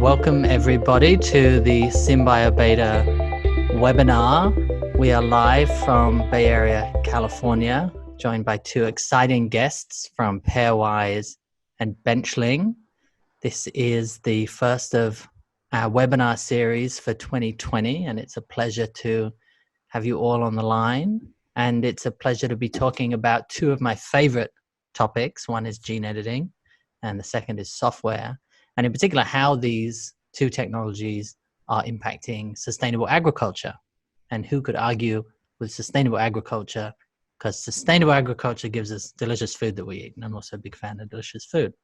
Welcome everybody to the SynBioBeta webinar. We are live from Bay Area, California, joined by two exciting guests from Pairwise and Benchling. This is the first of our webinar series for 2020, and it's a pleasure to have you all on the line. And it's a pleasure to be talking about two of my favorite topics. One is gene editing, and the second is software. And in particular, how these two technologies are impacting sustainable agriculture. And who could argue with sustainable agriculture? Because sustainable agriculture gives us delicious food that we eat. And I'm also a big fan of delicious food.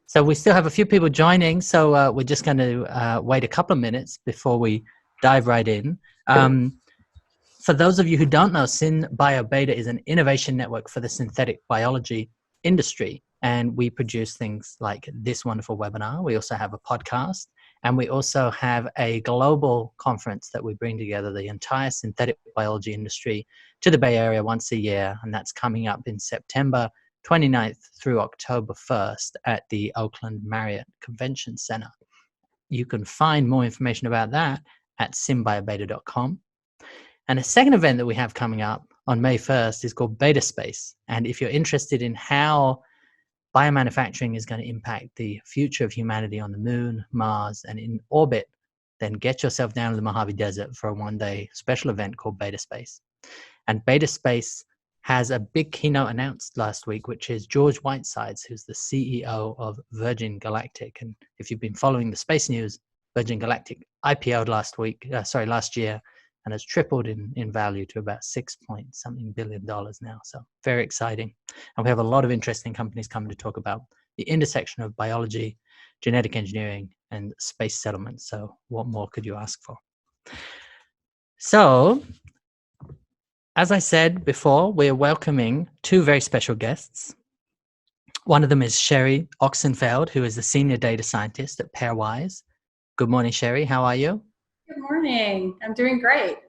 So we still have a few people joining. So we're just going to wait a couple of minutes before we dive right in. For those of you who don't know, SynBioBeta is an innovation network for the synthetic biology industry. And we produce things like this wonderful webinar. We also have a podcast, and we also have a global conference that we bring together the entire synthetic biology industry to the Bay Area once a year. And that's coming up in September 29th through October 1st at the Oakland Marriott Convention Center. You can find more information about that at synbiobeta.com. And a second event that we have coming up on May 1st is called Beta Space. And if you're interested in how biomanufacturing is going to impact the future of humanity on the moon, Mars, and in orbit, then get yourself down to the Mojave Desert for a one-day special event called Beta Space. And Beta Space has a big keynote announced last week, which is George Whitesides, who's the CEO of Virgin Galactic. And if you've been following the space news, Virgin Galactic IPO'd last year, and has tripled in value to about $6 billion now. So very exciting. And we have a lot of interesting companies coming to talk about the intersection of biology, genetic engineering, and space settlement. So what more could you ask for? So, as I said before, we're welcoming two very special guests. One of them is Sherry Oxenfeld, who is the senior data scientist at Pairwise. Good morning, Sherry. How are you? Good morning. I'm doing great.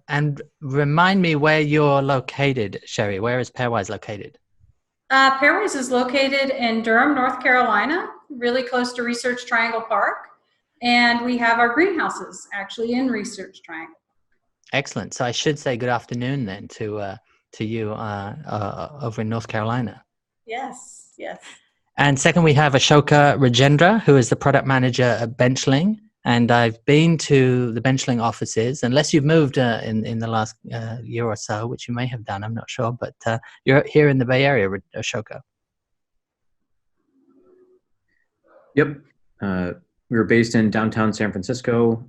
And remind me where you're located, Sherry. Where is Pairwise located? Pairwise is located in Durham, North Carolina, really close to Research Triangle Park. And we have our greenhouses actually in Research Triangle. Excellent. So I should say good afternoon then to you over in North Carolina. Yes, yes. And second, we have Ashoka Rajendra, who is the product manager at Benchling. And I've been to the Benchling offices, unless you've moved in the last year or so, which you may have done, I'm not sure, but you're here in the Bay Area, Ashoka. Yep. We were based in downtown San Francisco.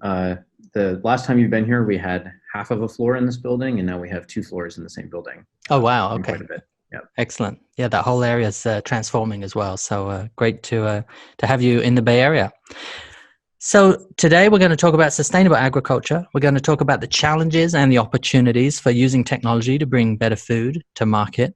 The last time you've been here, we had half of a floor in this building, and now we have 2 floors in the same building. Oh, wow. Okay. Quite a bit. Yep. Excellent. Yeah, that whole area is transforming as well. So great to have you in the Bay Area. So today we're going to talk about sustainable agriculture. We're going to talk about the challenges and the opportunities for using technology to bring better food to market.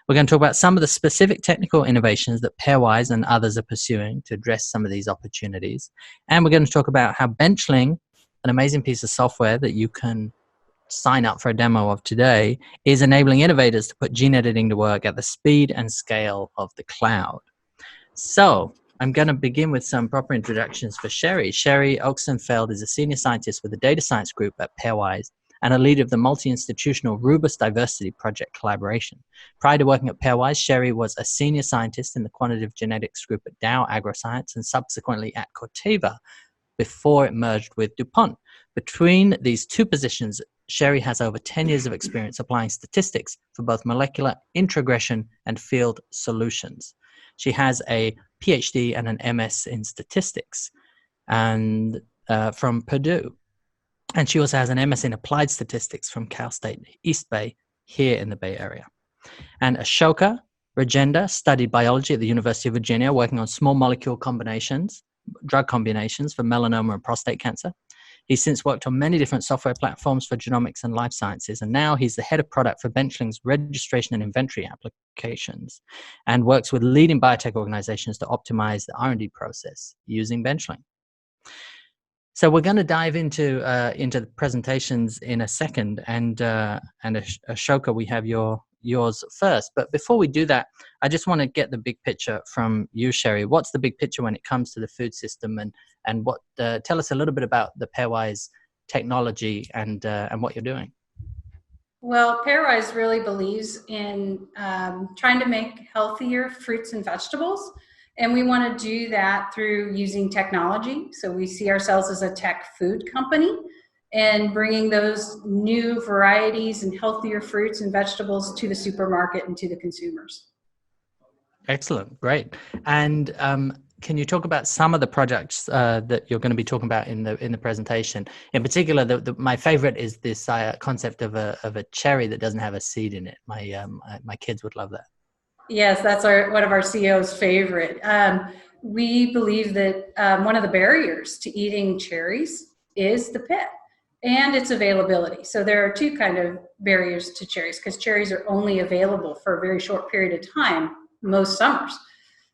We're going to talk about some of the specific technical innovations that Pairwise and others are pursuing to address some of these opportunities. And we're going to talk about how Benchling, an amazing piece of software that you can sign up for a demo of today, is enabling innovators to put gene editing to work at the speed and scale of the cloud. So I'm going to begin with some proper introductions for Sherry. Sherry Oxenfeld is a senior scientist with the data science group at Pairwise and a leader of the multi-institutional Rubus Diversity Project collaboration. Prior to working at Pairwise, Sherry was a senior scientist in the quantitative genetics group at Dow AgroScience and subsequently at Corteva before it merged with DuPont. Between these two positions, Sherry has over 10 years of experience applying statistics for both molecular introgression and field solutions. She has a PhD and an MS in statistics and from Purdue. And she also has an MS in applied statistics from Cal State East Bay here in the Bay Area. And Ashoka Rajendra studied biology at the University of Virginia, working on small molecule combinations, drug combinations for melanoma and prostate cancer. He's since worked on many different software platforms for genomics and life sciences, and now he's the head of product for Benchling's registration and inventory applications and works with leading biotech organizations to optimize the R&D process using Benchling. So we're going to dive into the presentations in a second, and Ashoka, we have your yours first. But before we do that, I just want to get the big picture from you, Sherry. What's the big picture when it comes to the food system, and what? Tell us a little bit about the Pairwise technology and what you're doing. Well, Pairwise really believes in trying to make healthier fruits and vegetables. And we want to do that through using technology. So we see ourselves as a tech food company and bringing those new varieties and healthier fruits and vegetables to the supermarket and to the consumers. Excellent. Great. And can you talk about some of the projects that you're going to be talking about in the presentation? In particular, my favorite is this concept of a cherry that doesn't have a seed in it. My kids would love that. Yes, that's one of our CEO's favorite. We believe that one of the barriers to eating cherries is the pit and its availability. So there are two kind of barriers to cherries, because cherries are only available for a very short period of time most summers.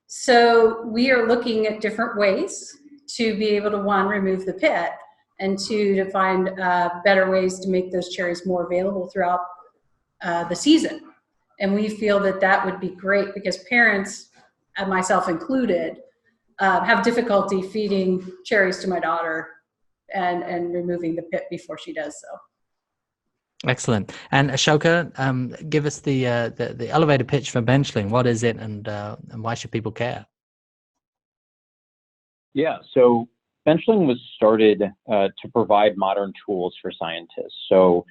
So we are looking at different ways to be able to, one, remove the pit, and two, to find better ways to make those cherries more available throughout the season. And we feel that that would be great, because parents, and myself included, have difficulty feeding cherries to my daughter and removing the pit before she does so. Excellent. And Ashoka, give us the elevator pitch for Benchling. What is it, and why should people care? Yeah, so Benchling was started to provide modern tools for scientists. So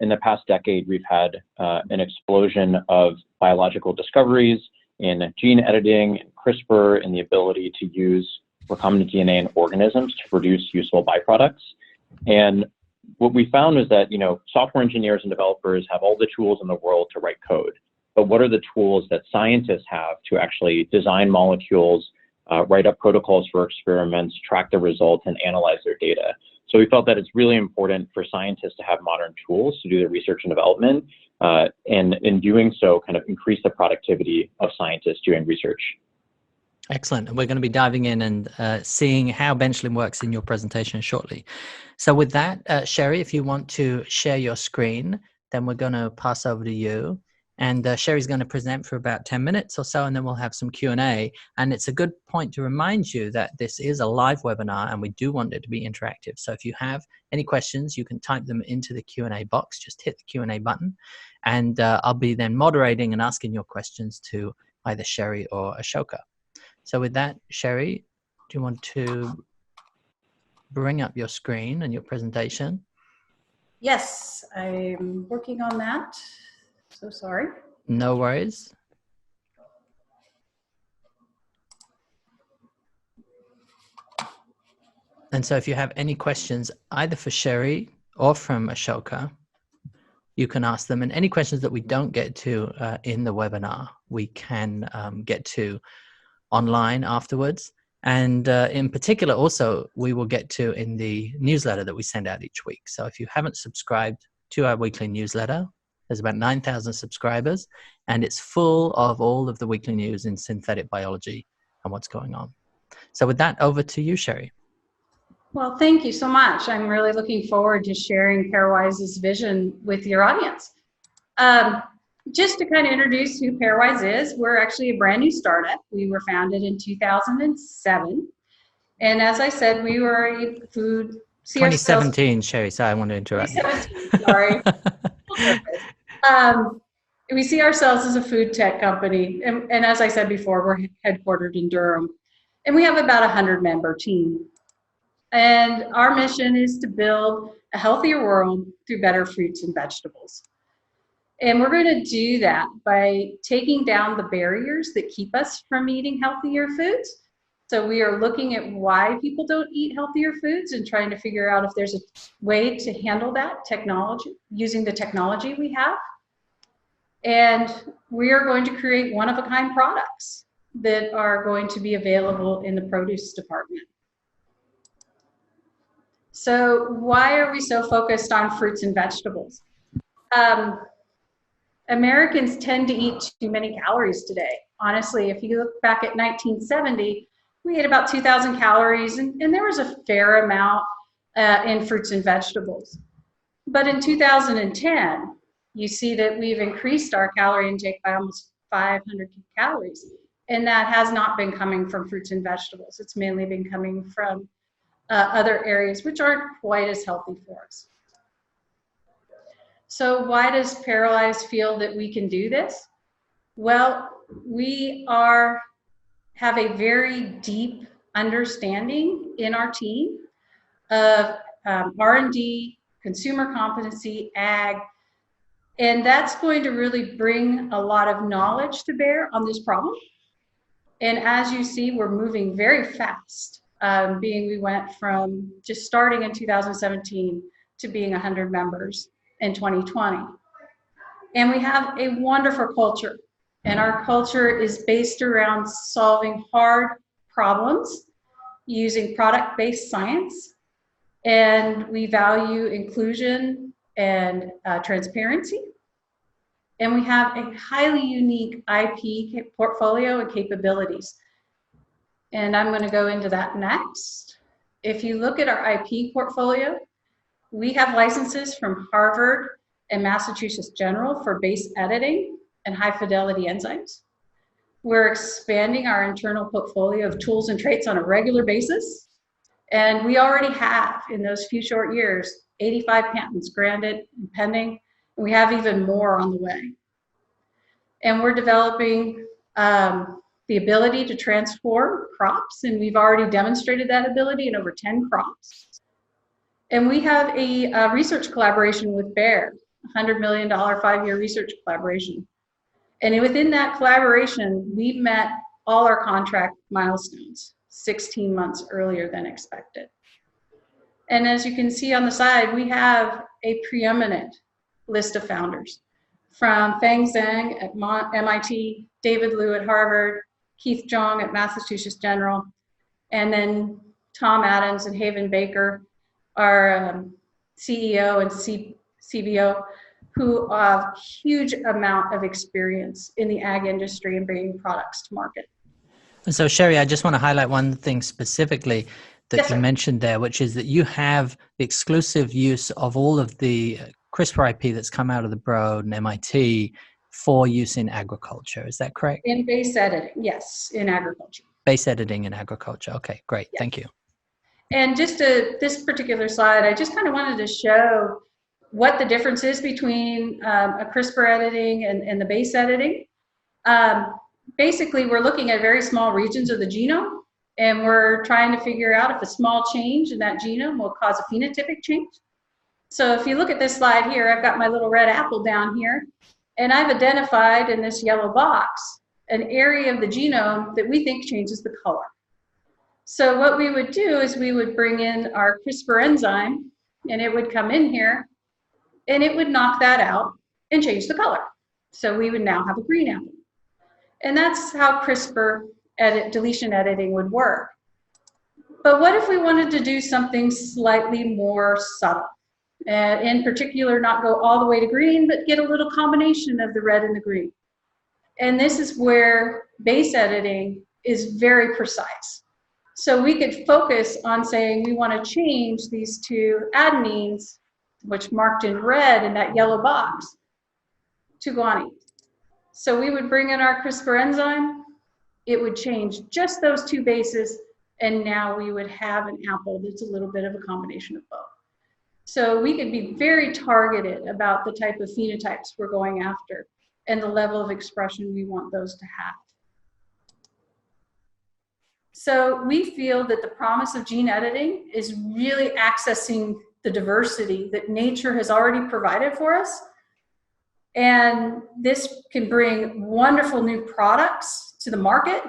in the past decade, we've had an explosion of biological discoveries in gene editing and CRISPR, and the ability to use recombinant DNA in organisms to produce useful byproducts. And what we found is that, software engineers and developers have all the tools in the world to write code, but what are the tools that scientists have to actually design molecules, write up protocols for experiments, track the results, and analyze their data? So we felt that it's really important for scientists to have modern tools to do the research and development, and in doing so, kind of increase the productivity of scientists doing research. Excellent. And we're going to be diving in and seeing how Benchling works in your presentation shortly. So with that, Sherry, if you want to share your screen, then we're going to pass over to you. And Sherry's going to present for about 10 minutes or so, and then we'll have some Q&A. And it's a good point to remind you that this is a live webinar, and we do want it to be interactive. So if you have any questions, you can type them into the Q&A box. Just hit the Q&A button, and I'll be then moderating and asking your questions to either Sherry or Ashoka. So with that, Sherry, do you want to bring up your screen and your presentation? Yes, I'm working on that. So sorry. No worries. And so if you have any questions, either for Sherry or from Ashoka, you can ask them. And any questions that we don't get to in the webinar, we can get to online afterwards. And in particular, also, we will get to in the newsletter that we send out each week. So if you haven't subscribed to our weekly newsletter, there's about 9,000 subscribers, and it's full of all of the weekly news in synthetic biology and what's going on. So with that, over to you, Sherry. Well, thank you so much. I'm really looking forward to sharing Pairwise's vision with your audience. Just to kind of introduce who Pairwise is, we're actually a brand new startup. We were founded in 2007. And as I said, we were a food... 2017, Sherry. Sorry, I want to interrupt. 2017, sorry. We see ourselves as a food tech company. And as I said before, we're headquartered in Durham. And we have about a 100-member team. And our mission is to build a healthier world through better fruits and vegetables. And we're going to do that by taking down the barriers that keep us from eating healthier foods. So we are looking at why people don't eat healthier foods and trying to figure out if there's a way to handle that technology, using the technology we have. And we are going to create one-of-a-kind products that are going to be available in the produce department. So why are we so focused on fruits and vegetables? Americans tend to eat too many calories today. Honestly, if you look back at 1970, we ate about 2,000 calories, and there was a fair amount in fruits and vegetables. But in 2010, you see that we've increased our calorie intake by almost 500 calories. And that has not been coming from fruits and vegetables. It's mainly been coming from other areas which aren't quite as healthy for us. So why does Pairwise feel that we can do this? Well, we have a very deep understanding in our team of R&D, consumer competency, ag, and that's going to really bring a lot of knowledge to bear on this problem. And as you see, we're moving very fast, we went from just starting in 2017 to being 100 members in 2020. And we have a wonderful culture. And our culture is based around solving hard problems using product-based science. And we value inclusion and transparency. And we have a highly unique IP portfolio and capabilities. And I'm going to go into that next. If you look at our IP portfolio, we have licenses from Harvard and Massachusetts General for base editing and high fidelity enzymes. We're expanding our internal portfolio of tools and traits on a regular basis. And we already have, in those few short years, 85 patents granted and pending. And we have even more on the way. And we're developing the ability to transform crops, and we've already demonstrated that ability in over 10 crops. And we have a research collaboration with Bayer, $100 million 5-year research collaboration. And within that collaboration, we've met all our contract milestones 16 months earlier than expected. And as you can see on the side, we have a preeminent list of founders, from Feng Zhang at MIT, David Liu at Harvard, Keith Jong at Massachusetts General, and then Tom Adams and Haven Baker, our CEO and CBO, who have huge amount of experience in the ag industry and bringing products to market. And so, Sherry, I just want to highlight one thing specifically that Yes, you sir. mentioned there, which is that you have the exclusive use of all of the CRISPR IP that's come out of the Broad and MIT for use in agriculture. Is that correct? In base editing, yes, in agriculture. Base editing in agriculture. Okay, great. Yeah. Thank you. And just this particular slide, I just kind of wanted to show what the difference is between a CRISPR editing and the base editing. Basically, we're looking at very small regions of the genome, and we're trying to figure out if a small change in that genome will cause a phenotypic change. So if you look at this slide here, I've got my little red apple down here, and I've identified in this yellow box an area of the genome that we think changes the color. So what we would do is we would bring in our CRISPR enzyme, and it would come in here, and it would knock that out and change the color. So we would now have a green apple. And that's how CRISPR deletion editing would work. But what if we wanted to do something slightly more subtle? In particular, not go all the way to green, but get a little combination of the red and the green. And this is where base editing is very precise. So we could focus on saying we want to change these two adenines, which marked in red in that yellow box, to guanine. So we would bring in our CRISPR enzyme, it would change just those two bases, and now we would have an apple that's a little bit of a combination of both. So we could be very targeted about the type of phenotypes we're going after and the level of expression we want those to have. So we feel that the promise of gene editing is really accessing the diversity that nature has already provided for us. And this can bring wonderful new products to the market.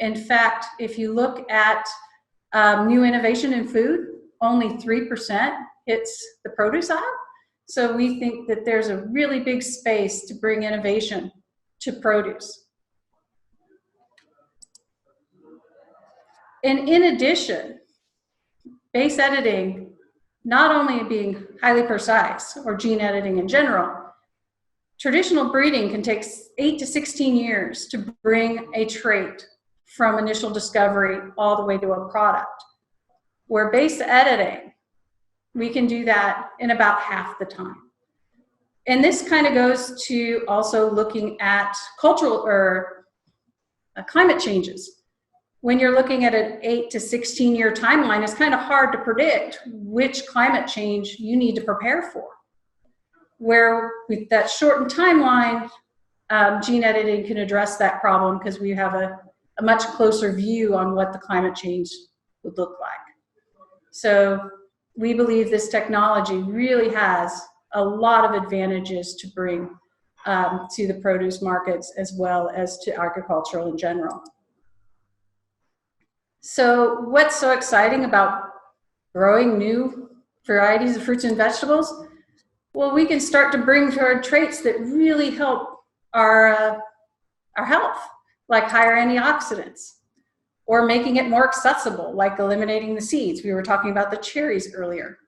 In fact, if you look at new innovation in food, only 3% hits the produce aisle. So we think that there's a really big space to bring innovation to produce. And in addition, base editing, not only being highly precise, or gene editing in general, traditional breeding can take 8 to 16 years to bring a trait from initial discovery all the way to a product. Where base editing, we can do that in about half the time. And this kind of goes to also looking at cultural or climate changes. When you're looking at an 8 to 16 year timeline, it's kind of hard to predict which climate change you need to prepare for. Where with that shortened timeline, gene editing can address that problem because we have a much closer view on what the climate change would look like. So we believe this technology really has a lot of advantages to bring to the produce markets as well as to agricultural in general. So what's so exciting about growing new varieties of fruits and vegetables? Well, we can start to bring forward traits that really help our health, like higher antioxidants, or making it more accessible, like eliminating the seeds. We were talking about the cherries earlier.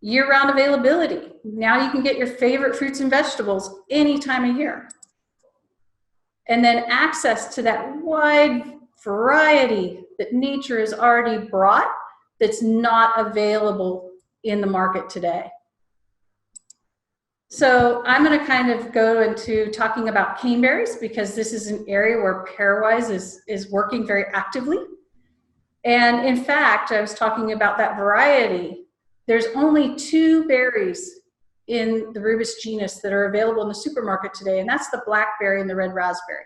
Year-round availability. Now you can get your favorite fruits and vegetables any time of year. And then access to that wide variety that nature has already brought that's not available in the market today. So I'm going to kind of go into talking about caneberries because this is an area where Pairwise is working very actively. And in fact, I was talking about that variety. There's only 2 berries in the rubus genus that are available in the supermarket today, and that's the blackberry and the red raspberry.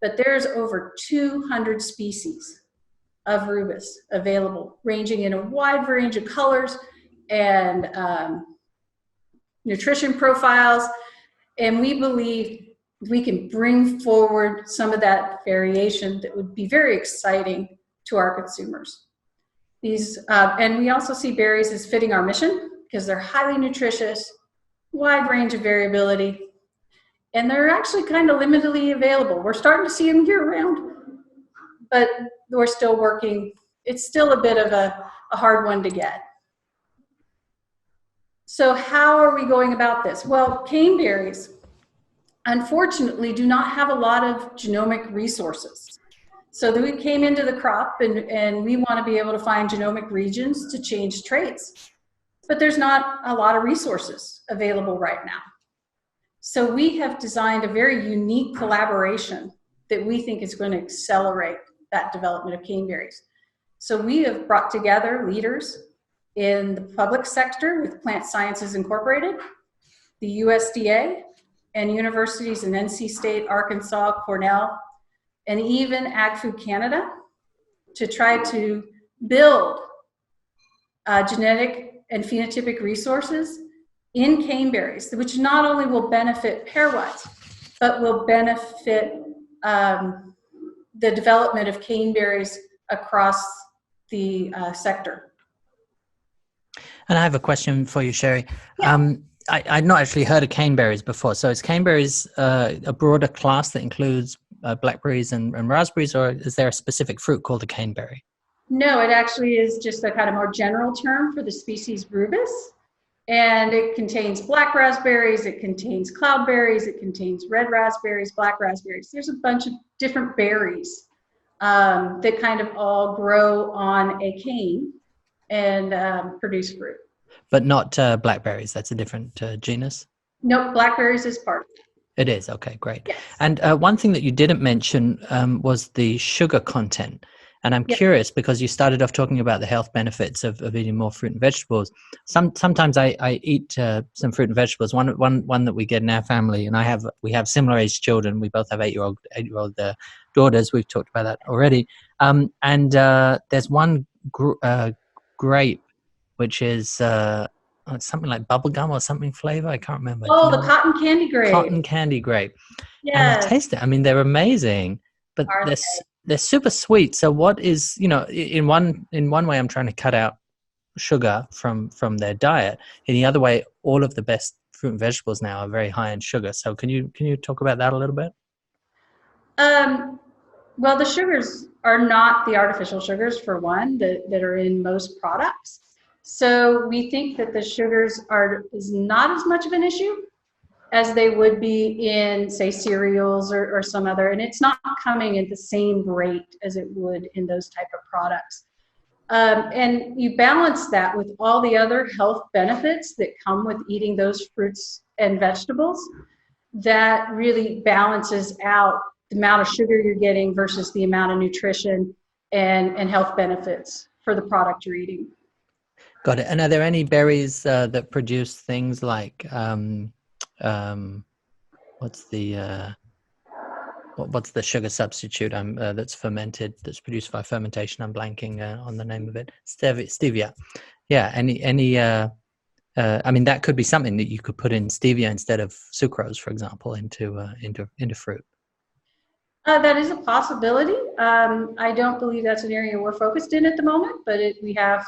But there's over 200 species of rubus available, ranging in a wide range of colors and nutrition profiles, and we believe we can bring forward some of that variation that would be very exciting to our consumers. These, and we also see berries as fitting our mission because they're highly nutritious, wide range of variability, and they're actually kind of limitedly available. We're starting to see them year round, but we're still working. It's still a bit of a hard one to get. So how are we going about this? Well, caneberries, unfortunately, do not have a lot of genomic resources. So that we came into the crop and we want to be able to find genomic regions to change traits. But there's not a lot of resources available right now. So we have designed a very unique collaboration that we think is going to accelerate that development of caneberries. So we have brought together leaders in the public sector with Plant Sciences Incorporated, the USDA, and universities in NC State, Arkansas, Cornell, and even Ag Food Canada to try to build genetic and phenotypic resources in caneberries, which not only will benefit Pairwise, but will benefit the development of caneberries across the sector. And I have a question for you, Sherry. Yeah. I'd not actually heard of caneberries before. So is caneberries a broader class that includes blackberries and raspberries, or is there a specific fruit called a caneberry? No, it actually is just a kind of more general term for the species rubus. And it contains black raspberries, it contains cloudberries, it contains red raspberries, black raspberries. There's a bunch of different berries that kind of all grow on a cane and produce fruit. But not blackberries. That's a different genus? Nope, blackberries is part of it. It is. Okay, great. Yes. And one thing that you didn't mention was the sugar content. And I'm curious because you started off talking about the health benefits of eating more fruit and vegetables. Sometimes I eat some fruit and vegetables. One that we get in our family, and we have similar age children. We both have 8-year-old daughters. We've talked about that already. And there's one grape, which is something like bubblegum or something flavor. I can't remember. Oh, the cotton candy grape. Cotton candy grape. Yeah. And I taste it. I mean, they're amazing, but they're super sweet. So what is, in one way I'm trying to cut out sugar from their diet. In the other way, all of the best fruit and vegetables now are very high in sugar. So can you talk about that a little bit? Well, the sugars are not the artificial sugars, for one, that are in most products. So we think that the sugars is not as much of an issue as they would be in, say, cereals or some other, and it's not coming at the same rate as it would in those type of products. And you balance that with all the other health benefits that come with eating those fruits and vegetables. That really balances out the amount of sugar you're getting versus the amount of nutrition and health benefits for the product you're eating. Got it. And are there any berries that produce things like what's the sugar substitute that's fermented, that's produced by fermentation? I'm blanking on the name of it. Stevia. Yeah. I mean, that could be something that you could put in stevia instead of sucrose, for example, into fruit. That is a possibility. I don't believe that's an area we're focused in at the moment, but we have.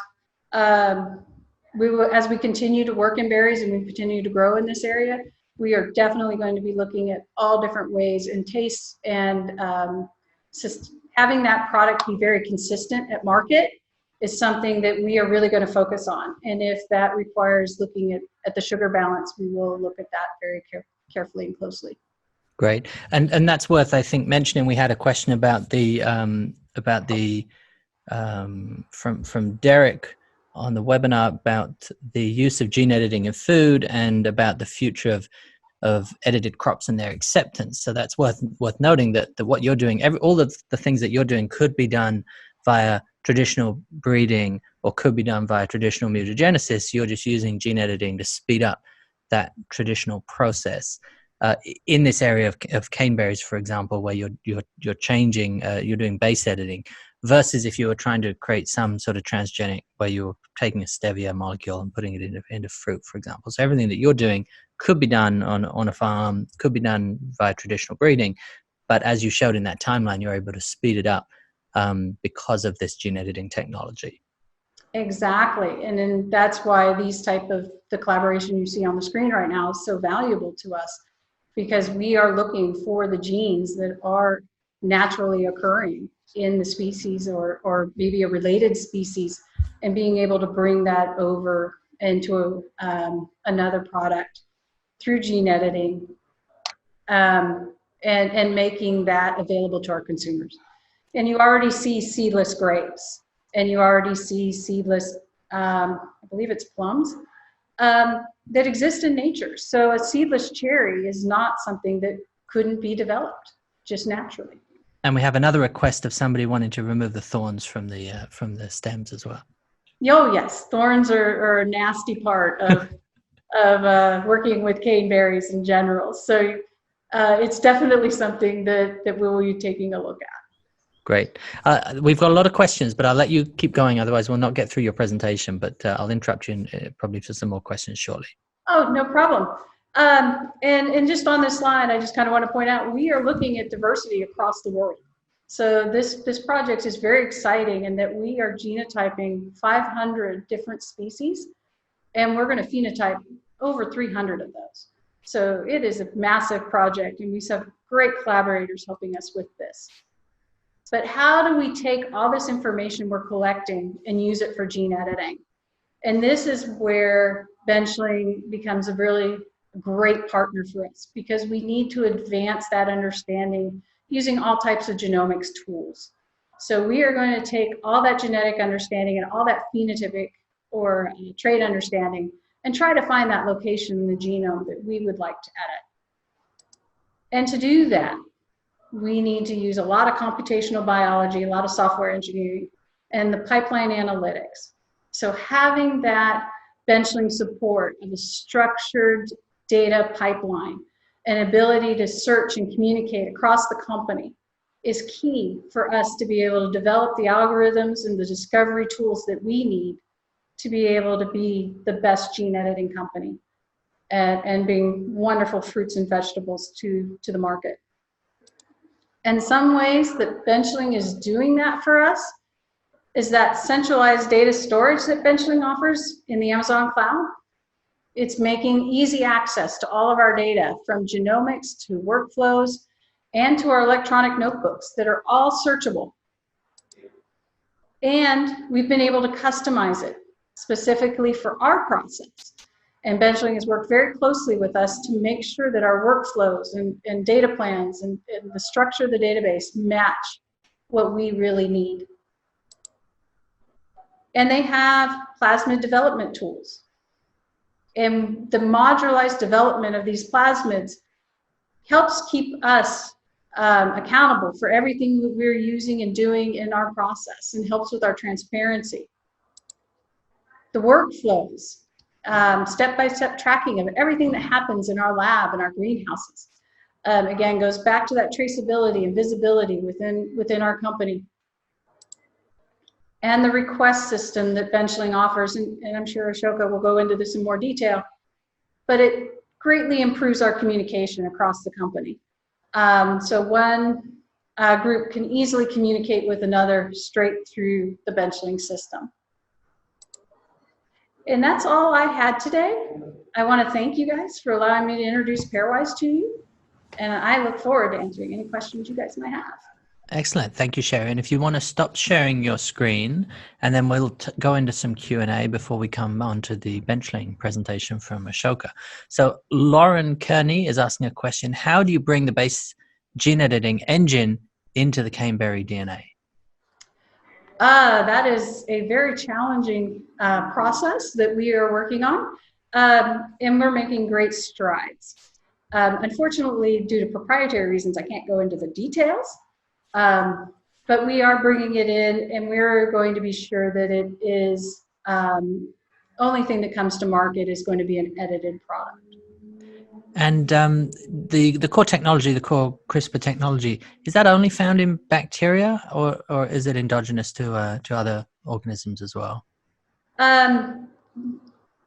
As we continue to work in berries and we continue to grow in this area, we are definitely going to be looking at all different ways and tastes, and having that product be very consistent at market is something that we are really going to focus on. And if that requires looking at the sugar balance, we will look at that very carefully and closely. Great. And that's worth, I think, mentioning. We had a question about from Derek on the webinar about the use of gene editing in food and about the future of edited crops and their acceptance. So that's worth noting that what you're doing, all of the things that you're doing could be done via traditional breeding or could be done via traditional mutagenesis. You're just using gene editing to speed up that traditional process. In this area of caneberries, for example, where you're changing, you're doing base editing, versus if you were trying to create some sort of transgenic where you're taking a stevia molecule and putting it into fruit, for example. So everything that you're doing could be done on a farm, could be done via traditional breeding, but as you showed in that timeline, you're able to speed it up because of this gene editing technology. Exactly, and then that's why the collaboration you see on the screen right now is so valuable to us, because we are looking for the genes that are naturally occurring in the species or maybe a related species, and being able to bring that over into another product through gene editing and making that available to our consumers. And you already see seedless grapes, and you already see seedless, I believe it's plums, that exist in nature. So a seedless cherry is not something that couldn't be developed just naturally. And we have another request of somebody wanting to remove the thorns from the stems as well. Oh yes, thorns are a nasty part of working with caneberries in general. So it's definitely something that we will be taking a look at. Great. We've got a lot of questions, but I'll let you keep going. Otherwise, we'll not get through your presentation, but I'll interrupt you probably for some more questions shortly. Oh, no problem. And just on this slide, I just kind of want to point out, we are looking at diversity across the world. So this project is very exciting in that we are genotyping 500 different species, and we're going to phenotype over 300 of those. So it is a massive project, and we have great collaborators helping us with this. But how do we take all this information we're collecting and use it for gene editing? And this is where Benchling becomes a really great partner for us, because we need to advance that understanding using all types of genomics tools. So we are going to take all that genetic understanding and all that phenotypic or trait understanding and try to find that location in the genome that we would like to edit. And to do that, we need to use a lot of computational biology, a lot of software engineering, and the pipeline analytics. So having that Benchling support of a structured data pipeline and ability to search and communicate across the company is key for us to be able to develop the algorithms and the discovery tools that we need to be able to be the best gene editing company and bring wonderful fruits and vegetables to the market. And some ways that Benchling is doing that for us is that centralized data storage that Benchling offers in the Amazon cloud. It's making easy access to all of our data, from genomics to workflows and to our electronic notebooks that are all searchable. And we've been able to customize it specifically for our process. And Benchling has worked very closely with us to make sure that our workflows and data plans and the structure of the database match what we really need. And they have plasmid development tools. And the modularized development of these plasmids helps keep us accountable for everything that we're using and doing in our process, and helps with our transparency. The workflows, step-by-step tracking of everything that happens in our lab and our greenhouses. Again, goes back to that traceability and visibility within our company. And the request system that Benchling offers, and I'm sure Ashoka will go into this in more detail, but it greatly improves our communication across the company. So one group can easily communicate with another straight through the Benchling system. And that's all I had today. I want to thank you guys for allowing me to introduce Pairwise to you. And I look forward to answering any questions you guys might have. Excellent. Thank you, Sherry. And if you want to stop sharing your screen, and then we'll go into some Q&A before we come on to the Benchling presentation from Ashoka. So Lauren Kearney is asking a question. How do you bring the base gene editing engine into the caneberry DNA? That is a very challenging process that we are working on, and we're making great strides. Unfortunately, due to proprietary reasons, I can't go into the details, but we are bringing it in, and we're going to be sure that it is, only thing that comes to market is going to be an edited product. And the core technology, the core CRISPR technology, is that only found in bacteria, or is it endogenous to other organisms as well?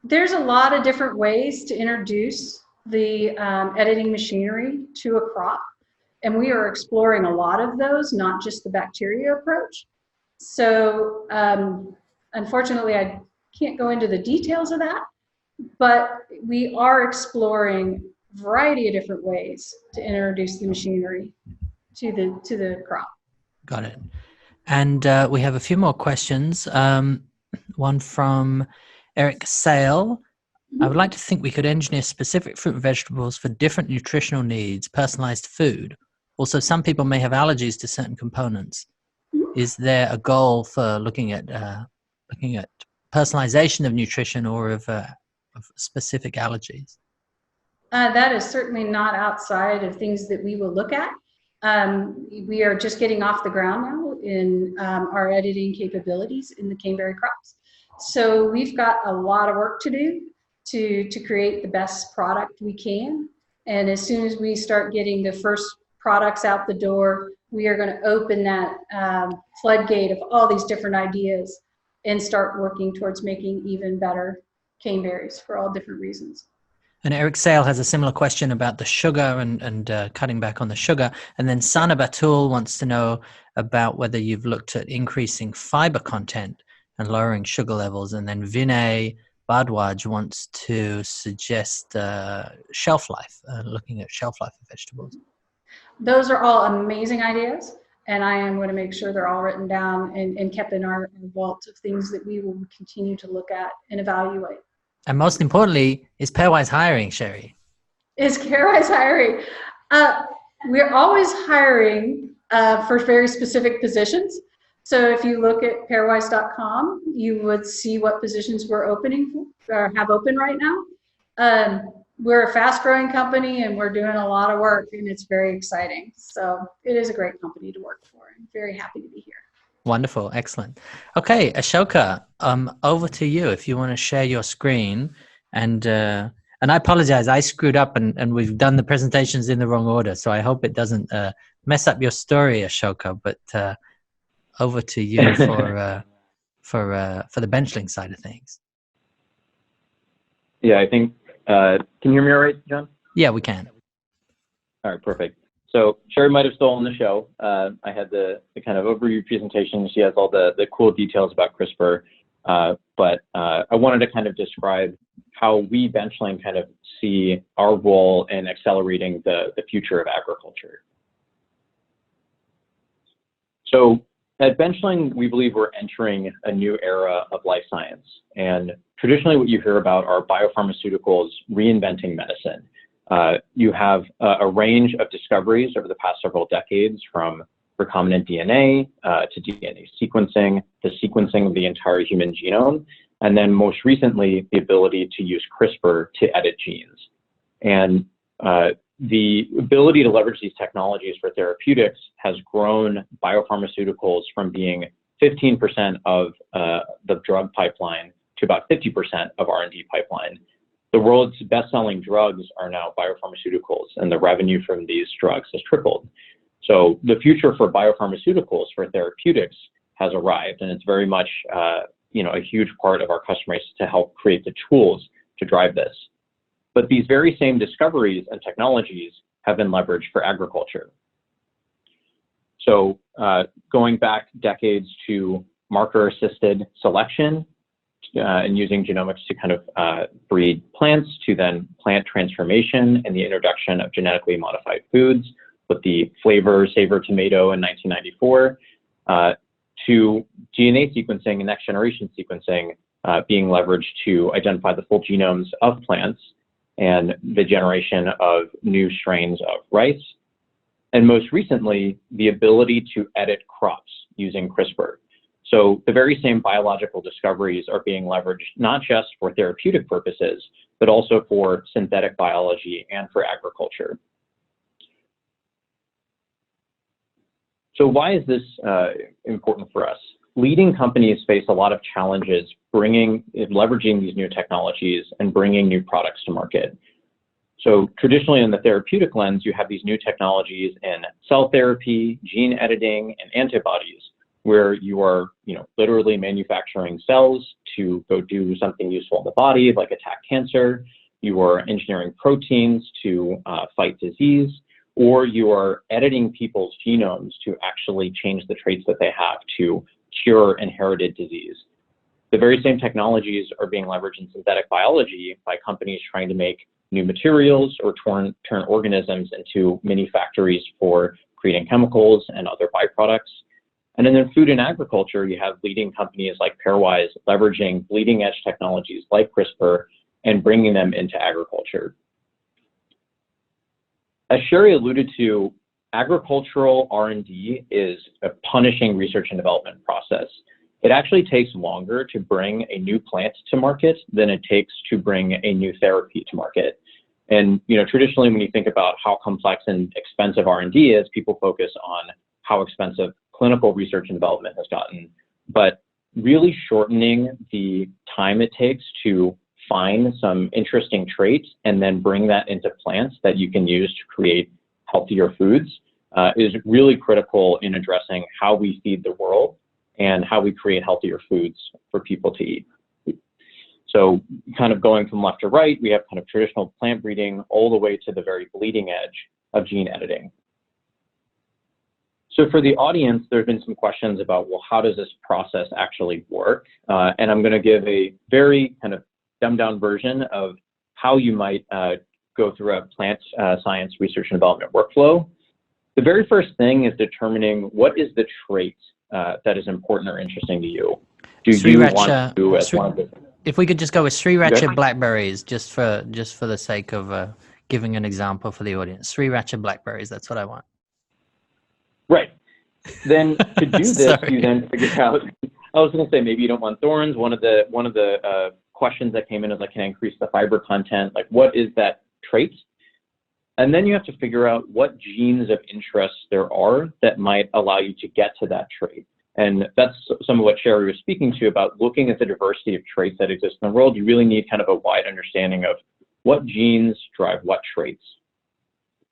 There's a lot of different ways to introduce the editing machinery to a crop, and we are exploring a lot of those, not just the bacteria approach. So unfortunately, I can't go into the details of that, but we are exploring a variety of different ways to introduce the machinery to the crop. Got it. And we have a few more questions. One from Eric Sale. I would like to think we could engineer specific fruit and vegetables for different nutritional needs, personalized food. Also, some people may have allergies to certain components. Is there a goal for looking at personalization of nutrition or of specific allergies? That is certainly not outside of things that we will look at. We are just getting off the ground now in our editing capabilities in the caneberry crops. So we've got a lot of work to do to create the best product we can. And as soon as we start getting the first products out the door, we are going to open that floodgate of all these different ideas and start working towards making even better caneberries for all different reasons. And Eric Sale has a similar question about the sugar and cutting back on the sugar. And then Sana Batul wants to know about whether you've looked at increasing fiber content and lowering sugar levels. And then Vinay Bhardwaj wants to suggest shelf life, looking at shelf life of vegetables. Those are all amazing ideas, and I am going to make sure they're all written down and kept in our vault of things that we will continue to look at and evaluate. And most importantly, is Pairwise hiring, Sherry? Is Pairwise hiring? We're always hiring for very specific positions. So if you look at pairwise.com, you would see what positions we're opening or have open right now. We're a fast-growing company, and we're doing a lot of work, and it's very exciting. So it is a great company to work for. I'm very happy to be here. Wonderful. Excellent. Okay, Ashoka, over to you if you want to share your screen. And I apologize, I screwed up and we've done the presentations in the wrong order. So I hope it doesn't mess up your story, Ashoka, but over to you for the Benchling side of things. Yeah, I think, can you hear me all right, John? Yeah, we can. All right, perfect. So Sherry might have stolen the show. I had the kind of overview presentation. She has all the cool details about CRISPR, but I wanted to kind of describe how we Benchling kind of see our role in accelerating the future of agriculture. So at Benchling, we believe we're entering a new era of life science. And traditionally what you hear about are biopharmaceuticals reinventing medicine. You have a range of discoveries over the past several decades, from recombinant DNA to DNA sequencing, the sequencing of the entire human genome, and then most recently, the ability to use CRISPR to edit genes. And the ability to leverage these technologies for therapeutics has grown biopharmaceuticals from being 15% of the drug pipeline to about 50% of R&D pipeline. The world's best-selling drugs are now biopharmaceuticals, and the revenue from these drugs has tripled. So the future for biopharmaceuticals, for therapeutics, has arrived, and it's very much a huge part of our customer base to help create the tools to drive this. But these very same discoveries and technologies have been leveraged for agriculture. So going back decades to marker-assisted selection and using genomics to kind of breed plants, to then plant transformation and the introduction of genetically modified foods with the flavor savor tomato in 1994, to DNA sequencing and next generation sequencing being leveraged to identify the full genomes of plants and the generation of new strains of rice. And most recently, the ability to edit crops using CRISPR. So the very same biological discoveries are being leveraged not just for therapeutic purposes, but also for synthetic biology and for agriculture. So why is this important for us? Leading companies face a lot of challenges leveraging these new technologies and bringing new products to market. So traditionally in the therapeutic lens, you have these new technologies in cell therapy, gene editing, and antibodies, where you are literally manufacturing cells to go do something useful in the body, like attack cancer. You are engineering proteins to fight disease, or you are editing people's genomes to actually change the traits that they have to cure inherited disease. The very same technologies are being leveraged in synthetic biology by companies trying to make new materials or turn organisms into mini factories for creating chemicals and other byproducts. And then in food and agriculture, you have leading companies like Pairwise leveraging bleeding edge technologies like CRISPR and bringing them into agriculture. As Sherry alluded to, agricultural R&D is a punishing research and development process. It actually takes longer to bring a new plant to market than it takes to bring a new therapy to market. And traditionally, when you think about how complex and expensive R&D is, people focus on how expensive clinical research and development has gotten. But really shortening the time it takes to find some interesting traits and then bring that into plants that you can use to create healthier foods is really critical in addressing how we feed the world and how we create healthier foods for people to eat. So kind of going from left to right, we have kind of traditional plant breeding all the way to the very bleeding edge of gene editing. So for the audience, there have been some questions about, well, how does this process actually work? And I'm going to give a very kind of dumbed down version of how you might go through a plant science research and development workflow. The very first thing is determining what is the trait that is important or interesting to you. Do you want to, as one of the... If we could just go with Sriracha blackberries, just for the sake of giving an example for the audience. Sriracha blackberries, that's what I want. Right. Then to do this, you then figure out, I was going to say, maybe you don't want thorns. One of the questions that came in is like, can I increase the fiber content? Like, what is that trait? And then you have to figure out what genes of interest there are that might allow you to get to that trait. And that's some of what Sherry was speaking to about looking at the diversity of traits that exist in the world. You really need kind of a wide understanding of what genes drive what traits.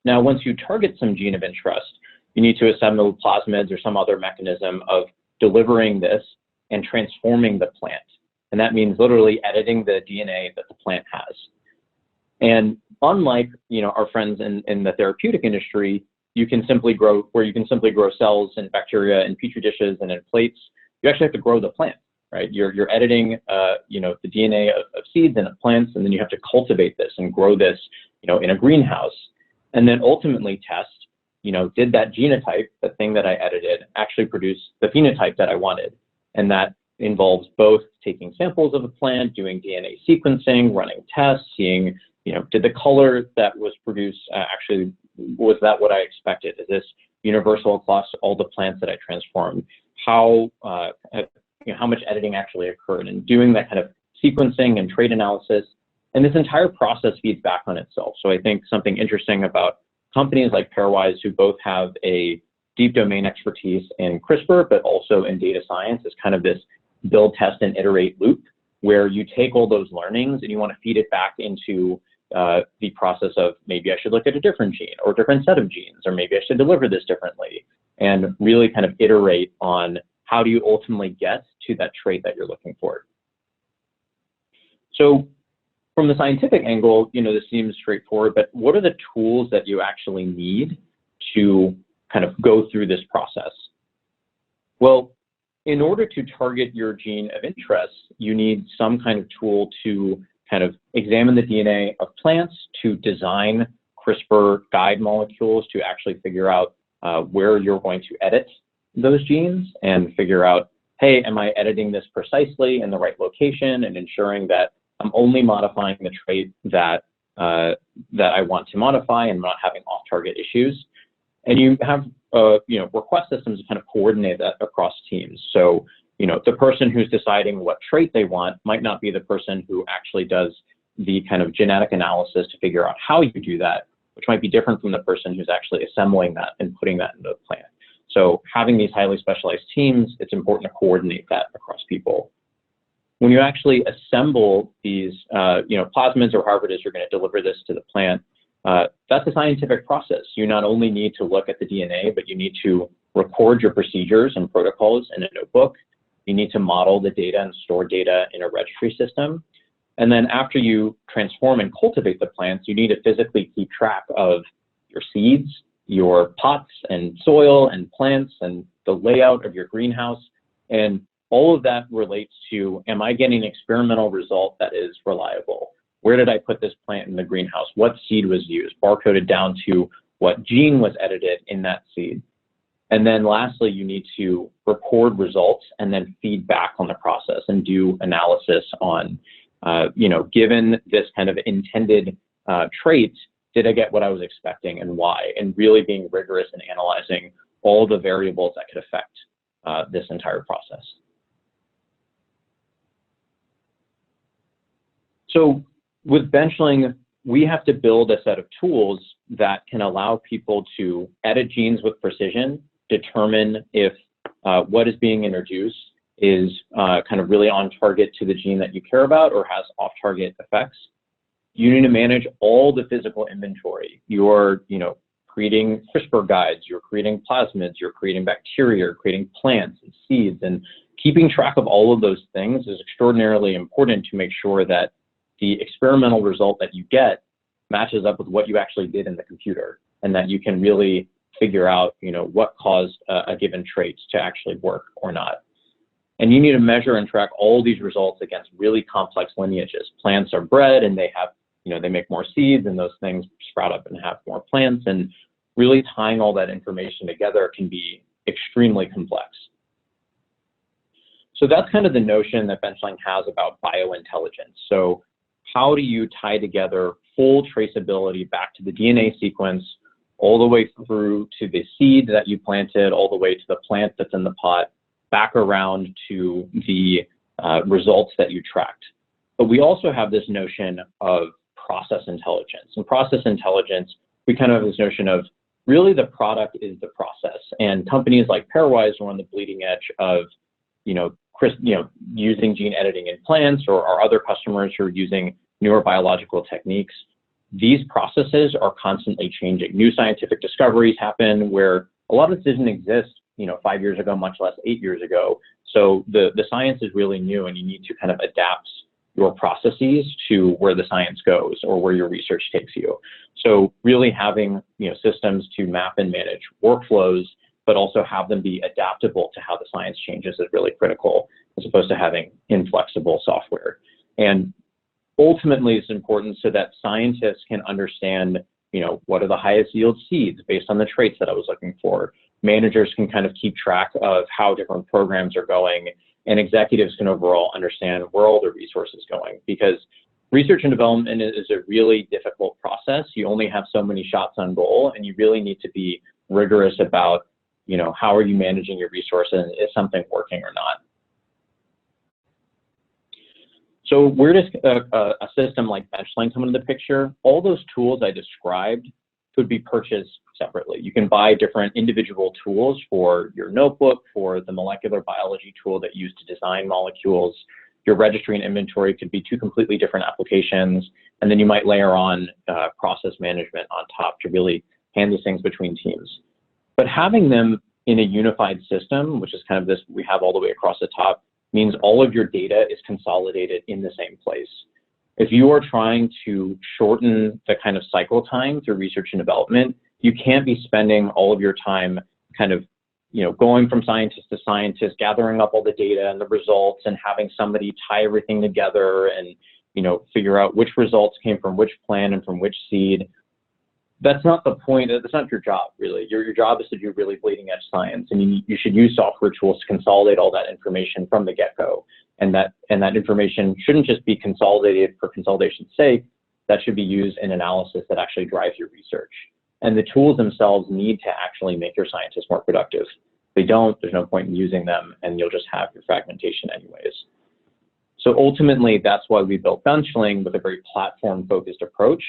Now, once you target some gene of interest, you need to assemble plasmids or some other mechanism of delivering this and transforming the plant. And that means literally editing the DNA that the plant has. And unlike our friends in the therapeutic industry, you can simply grow cells and bacteria in petri dishes and in plates. You actually have to grow the plant, right? You're editing the DNA of seeds and of plants, and then you have to cultivate this and grow this in a greenhouse, and then ultimately test, did that genotype, the thing that I edited, actually produce the phenotype that I wanted? And that involves both taking samples of a plant, doing DNA sequencing, running tests, seeing, did the color that was produced actually, was that what I expected? Is this universal across all the plants that I transformed, how how much editing actually occurred, and doing that kind of sequencing and trait analysis. And this entire process feeds back on itself. So I think something interesting about companies like Pairwise, who both have a deep domain expertise in CRISPR, but also in data science, is kind of this build, test, and iterate loop, where you take all those learnings and you want to feed it back into the process of, maybe I should look at a different gene or a different set of genes, or maybe I should deliver this differently, and really kind of iterate on how do you ultimately get to that trait that you're looking for. So from the scientific angle, this seems straightforward, but what are the tools that you actually need to kind of go through this process? Well, in order to target your gene of interest, you need some kind of tool to kind of examine the DNA of plants, to design CRISPR guide molecules to actually figure out where you're going to edit those genes, and figure out, hey, am I editing this precisely in the right location, and ensuring that I'm only modifying the trait that I want to modify and not having off-target issues. And you have request systems to kind of coordinate that across teams. So the person who's deciding what trait they want might not be the person who actually does the kind of genetic analysis to figure out how you do that, which might be different from the person who's actually assembling that and putting that into the plant. So having these highly specialized teams, it's important to coordinate that across people. When you actually assemble these, plasmids, or however it is you're going to deliver this to the plant, that's a scientific process. You not only need to look at the DNA, but you need to record your procedures and protocols in a notebook. You need to model the data and store data in a registry system. And then after you transform and cultivate the plants, you need to physically keep track of your seeds, your pots and soil and plants, and the layout of your greenhouse. And all of that relates to, am I getting an experimental result that is reliable? Where did I put this plant in the greenhouse? What seed was used? Barcoded down to what gene was edited in that seed. And then lastly, you need to record results and then feed back on the process and do analysis on, given this kind of intended trait, did I get what I was expecting and why? And really being rigorous in analyzing all the variables that could affect this entire process. So with Benchling, we have to build a set of tools that can allow people to edit genes with precision, determine if what is being introduced is kind of really on target to the gene that you care about or has off-target effects. You need to manage all the physical inventory. You're, creating CRISPR guides, you're creating plasmids, you're creating bacteria, you're creating plants and seeds, and keeping track of all of those things is extraordinarily important to make sure that the experimental result that you get matches up with what you actually did in the computer, and that you can really figure out, what caused a given trait to actually work or not. And you need to measure and track all these results against really complex lineages. Plants are bred and they have, they make more seeds, and those things sprout up and have more plants, and really tying all that information together can be extremely complex. So that's kind of the notion that Benchling has about biointelligence. So how do you tie together full traceability back to the DNA sequence, all the way through to the seed that you planted, all the way to the plant that's in the pot, back around to the results that you tracked. But we also have this notion of process intelligence. And process intelligence, we kind of have this notion of really the product is the process. And companies like Pairwise are on the bleeding edge of, using gene editing in plants, or our other customers who are using newer biological techniques. These processes are constantly changing. New scientific discoveries happen where a lot of this didn't exist, 5 years ago, much less 8 years ago. So the science is really new, and you need to kind of adapt your processes to where the science goes or where your research takes you. So really having systems to map and manage workflows, but also have them be adaptable to how the science changes is really critical, as opposed to having inflexible software. And ultimately, it's important so that scientists can understand, what are the highest yield seeds based on the traits that I was looking for. Managers can kind of keep track of how different programs are going, and executives can overall understand where all the resources going, because research and development is a really difficult process. You only have so many shots on goal, and you really need to be rigorous about, how are you managing your resources and is something working or not. So where does a system like Benchling come into the picture? All those tools I described could be purchased separately. You can buy different individual tools for your notebook, for the molecular biology tool that you use to design molecules. Your registry and inventory could be two completely different applications. And then you might layer on process management on top to really hand these things between teams. But having them in a unified system, which is kind of this we have all the way across the top, means all of your data is consolidated in the same place. If you are trying to shorten the kind of cycle time through research and development, you can't be spending all of your time kind of, going from scientist to scientist, gathering up all the data and the results and having somebody tie everything together and, figure out which results came from which plant and from which seed. That's not the point. That's not your job, really. Your job is to do really bleeding edge science, and you should use software tools to consolidate all that information from the get-go. And that information shouldn't just be consolidated for consolidation's sake. That should be used in analysis that actually drives your research. And the tools themselves need to actually make your scientists more productive. If they don't, there's no point in using them, and you'll just have your fragmentation anyways. So ultimately, that's why we built Benchling with a very platform-focused approach,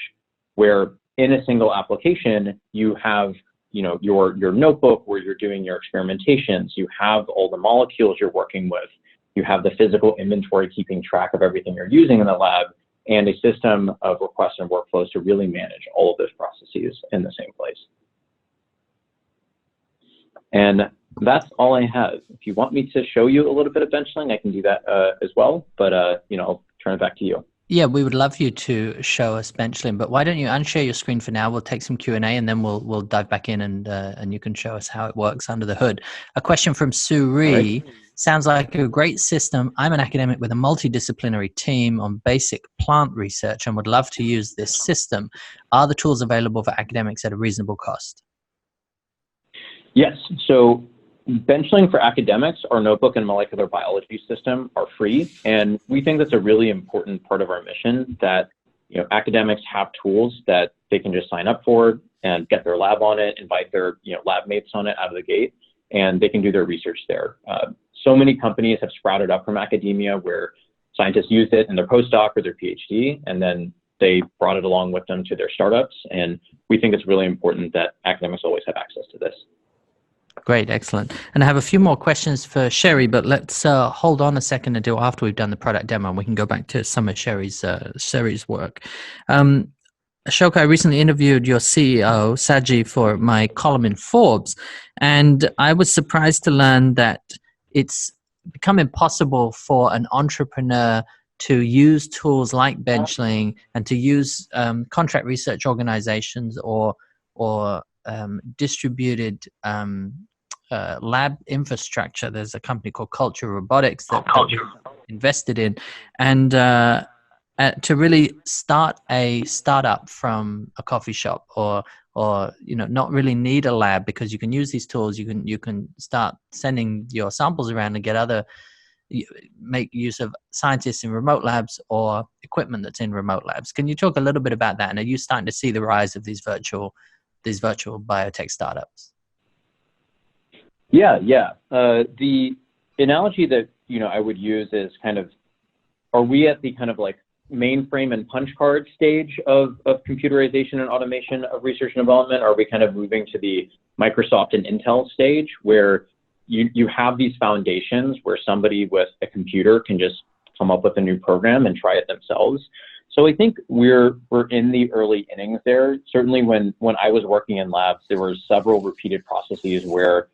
where in a single application, you have your notebook where you're doing your experimentations. You have all the molecules you're working with. You have the physical inventory keeping track of everything you're using in the lab, and a system of requests and workflows to really manage all of those processes in the same place. And that's all I have. If you want me to show you a little bit of Benchling, I can do that as well, but I'll turn it back to you. Yeah, we would love you to show us Benchling, but why don't you unshare your screen for now? We'll take some Q&A and then we'll dive back in and you can show us how it works under the hood. A question from Sue Ree. Right. Sounds like a great system. I'm an academic with a multidisciplinary team on basic plant research and would love to use this system. Are the tools available for academics at a reasonable cost? Yes. So Benchling for academics, our notebook and molecular biology system are free. And we think that's a really important part of our mission, that academics have tools that they can just sign up for and get their lab on it, invite their lab mates on it out of the gate, and they can do their research there. So many companies have sprouted up from academia where scientists used it in their postdoc or their PhD, and then they brought it along with them to their startups. And we think it's really important that academics always have access to this. Great, excellent. And I have a few more questions for Sherry, but let's hold on a second until after we've done the product demo, and we can go back to some of Sherry's work. Ashoka, I recently interviewed your CEO, Saji, for my column in Forbes, and I was surprised to learn that it's become impossible for an entrepreneur to use tools like Benchling and to use contract research organizations or distributed lab infrastructure. There's a company called Culture Robotics that we invested in, and to really start a startup from a coffee shop or not really need a lab, because you can use these tools. You can start sending your samples around and get make use of scientists in remote labs or equipment that's in remote labs. Can you talk a little bit about that? And are you starting to see the rise of these virtual biotech startups? Yeah. The analogy that I would use is kind of, are we at the kind of like mainframe and punch card stage of computerization and automation of research and development? Or are we kind of moving to the Microsoft and Intel stage where you have these foundations where somebody with a computer can just come up with a new program and try it themselves? So I think we're in the early innings there. Certainly when I was working in labs, there were several repeated processes where,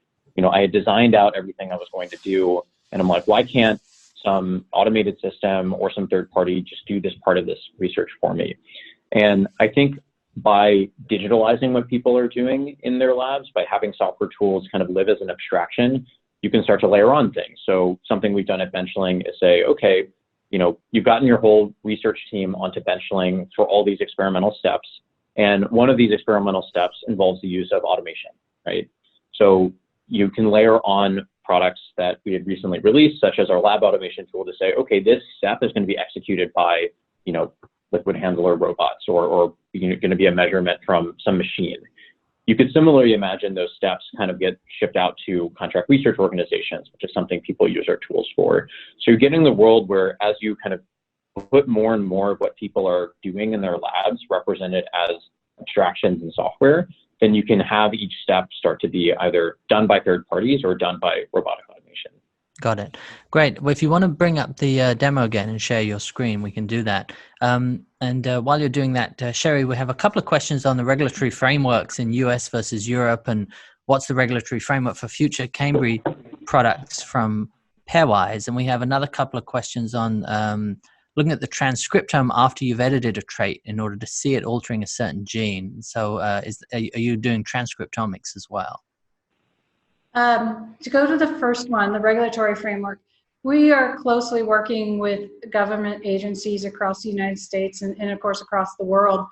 I had designed out everything I was going to do. And I'm like, why can't some automated system or some third party just do this part of this research for me? And I think by digitalizing what people are doing in their labs, by having software tools kind of live as an abstraction, you can start to layer on things. So something we've done at Benchling is say, okay, you've gotten your whole research team onto Benchling for all these experimental steps. And one of these experimental steps involves the use of automation, right? So you can layer on products that we had recently released, such as our lab automation tool, to say, okay, this step is going to be executed by, liquid handler robots or going to be a measurement from some machine. you could similarly imagine those steps kind of get shipped out to contract research organizations, which is something people use our tools for. So you're getting the world where as you kind of put more and more of what people are doing in their labs represented as abstractions and software, then you can have each step start to be either done by third parties or done by robotic automation. Got it. Great. Well, if you want to bring up the demo again and share your screen, we can do that. While you're doing that, Sherry, we have a couple of questions on the regulatory frameworks in US versus Europe, and what's the regulatory framework for future Cambry products from Pairwise. And we have another couple of questions on looking at the transcriptome after you've edited a trait in order to see it altering a certain gene. So are you doing transcriptomics as well? To go to the first one, the regulatory framework, we are closely working with government agencies across the United States and of course across the world,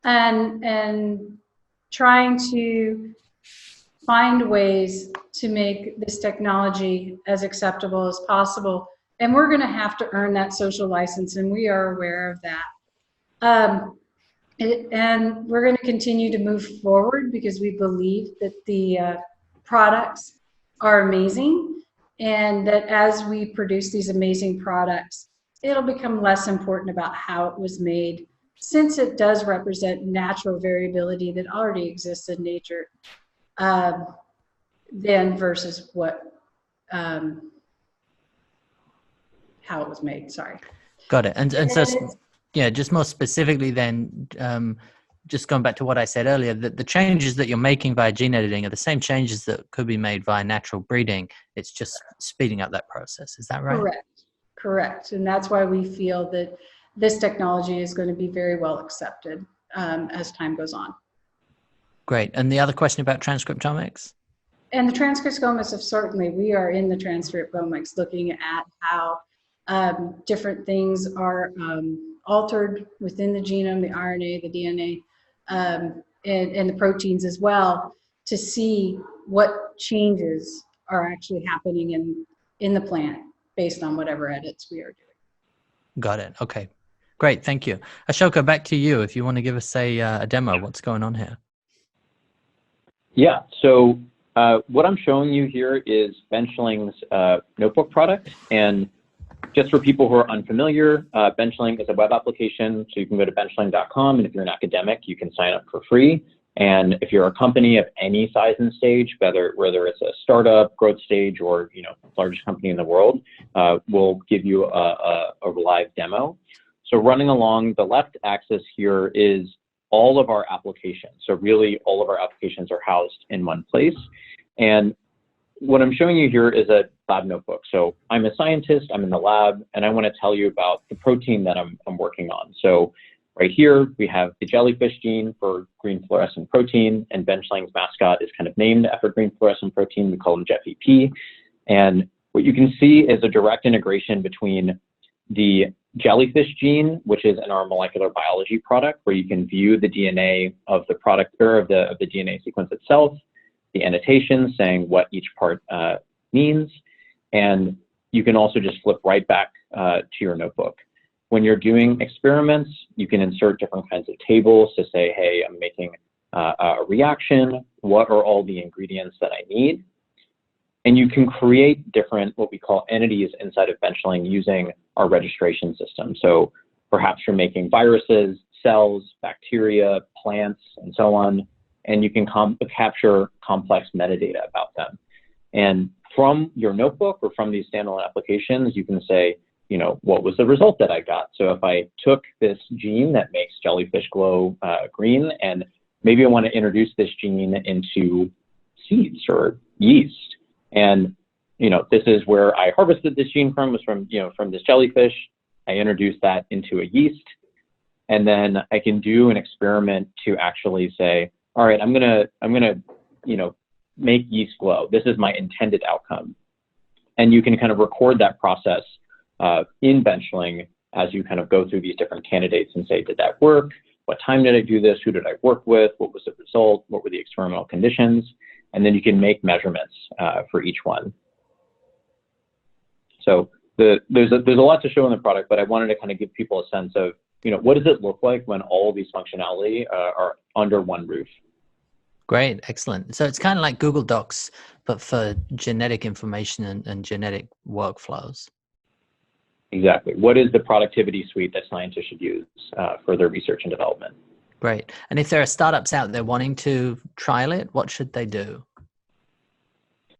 and trying to find ways to make this technology as acceptable as possible. And we're going to have to earn that social license, and we are aware of that. And we're going to continue to move forward because we believe that the products are amazing, and that as we produce these amazing products, it'll become less important about how it was made, since it does represent natural variability that already exists in nature, then versus what how it was made. Sorry. Got it. And so, yeah, just more specifically then, just going back to what I said earlier, that the changes that you're making via gene editing are the same changes that could be made via natural breeding. It's just speeding up that process. Is that right? Correct. And that's why we feel that this technology is going to be very well accepted as time goes on. Great. And the other question about transcriptomics? And the transcriptomics of certainly, we are in the transcriptomics looking at how different things are altered within the genome, the RNA, the DNA, and the proteins as well, to see what changes are actually happening in the plant based on whatever edits we are doing. Got it. Okay, great. Thank you. Ashoka, back to you. If you want to give us a demo, what's going on here? Yeah, so what I'm showing you here is Benchling's notebook product. And just for people who are unfamiliar, Benchling is a web application, so you can go to benchling.com, and if you're an academic, you can sign up for free. And if you're a company of any size and stage, whether it's a startup, growth stage, or largest company in the world, we'll give you a live demo. So running along the left axis here is all of our applications. So really, all of our applications are housed in one place. And what I'm showing you here is a lab notebook. So I'm a scientist, I'm in the lab, and I want to tell you about the protein that I'm working on. So right here, we have the jellyfish gene for green fluorescent protein, and Benchling's mascot is kind of named after green fluorescent protein. We call him Jeff EP. And what you can see is a direct integration between the jellyfish gene, which is in our molecular biology product, where you can view the DNA of the product, or of the DNA sequence itself, the annotations saying what each part means, and you can also just flip right back to your notebook. When you're doing experiments, you can insert different kinds of tables to say, hey, I'm making a reaction. What are all the ingredients that I need? And you can create different, what we call entities inside of Benchling using our registration system. So perhaps you're making viruses, cells, bacteria, plants, and so on, and you can capture complex metadata about them. And from your notebook or from these standalone applications, you can say, what was the result that I got? So if I took this gene that makes jellyfish glow green, and maybe I want to introduce this gene into seeds or yeast, and this is where I harvested this gene from, was from this jellyfish. I introduced that into a yeast, and then I can do an experiment to actually say, all right, I'm gonna make yeast glow. This is my intended outcome, and you can kind of record that process in Benchling as you kind of go through these different candidates and say, did that work? What time did I do this? Who did I work with? What was the result? What were the experimental conditions? And then you can make measurements for each one. So there's a lot to show in the product, but I wanted to kind of give people a sense of, what does it look like when all of these functionality are under one roof? Great, excellent. So it's kind of like Google Docs, but for genetic information and genetic workflows. Exactly. What is the productivity suite that scientists should use for their research and development? Great. And if there are startups out there wanting to trial it, what should they do?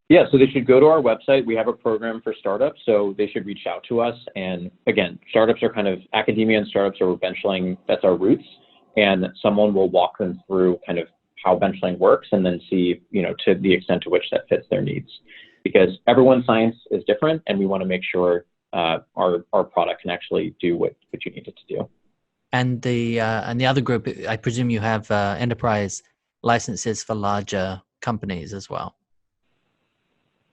Yeah, so they should go to our website. We have a program for startups, so they should reach out to us. And again, startups are kind of academia and startups are Benchling. That's our roots. And someone will walk them through kind of how Benchling works and then see, to the extent to which that fits their needs. Because everyone's science is different, and we want to make sure our product can actually do what you need it to do. And the other group, I presume you have enterprise licenses for larger companies as well.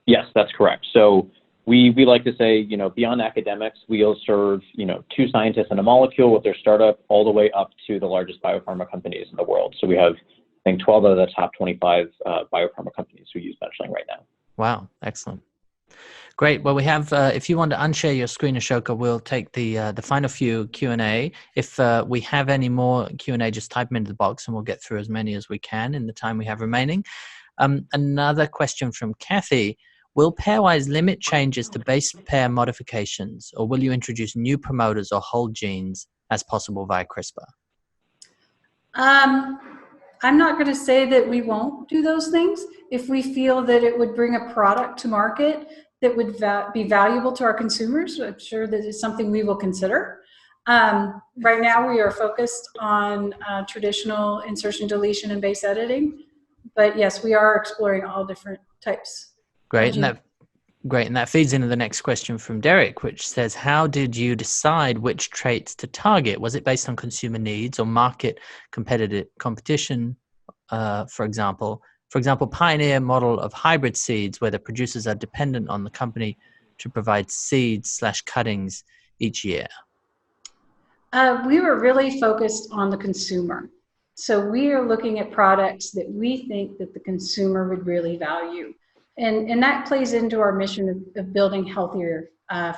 Yes, that's correct. So we like to say, beyond academics, we'll serve, 2 scientists in a molecule with their startup all the way up to the largest biopharma companies in the world. So we have, I think, 12 of the top 25 biopharma companies who use Benchling right now. Wow, excellent. Great. Well, we have, if you want to unshare your screen, Ashoka, we'll take the final few Q&A. If we have any more Q&A, just type them into the box and we'll get through as many as we can in the time we have remaining. Another question from Kathy. Will Pairwise limit changes to base pair modifications, or will you introduce new promoters or whole genes as possible via CRISPR? I'm not going to say that we won't do those things. If we feel that it would bring a product to market that would be valuable to our consumers, I'm sure that is something we will consider. Right now, we are focused on traditional insertion, deletion, and base editing. But yes, we are exploring all different types. Great. And that feeds into the next question from Derek, which says, how did you decide which traits to target? Was it based on consumer needs or market competition? For example, pioneer model of hybrid seeds where the producers are dependent on the company to provide seeds/cuttings each year. We were really focused on the consumer. So we are looking at products that we think that the consumer would really value. And that plays into our mission of building healthier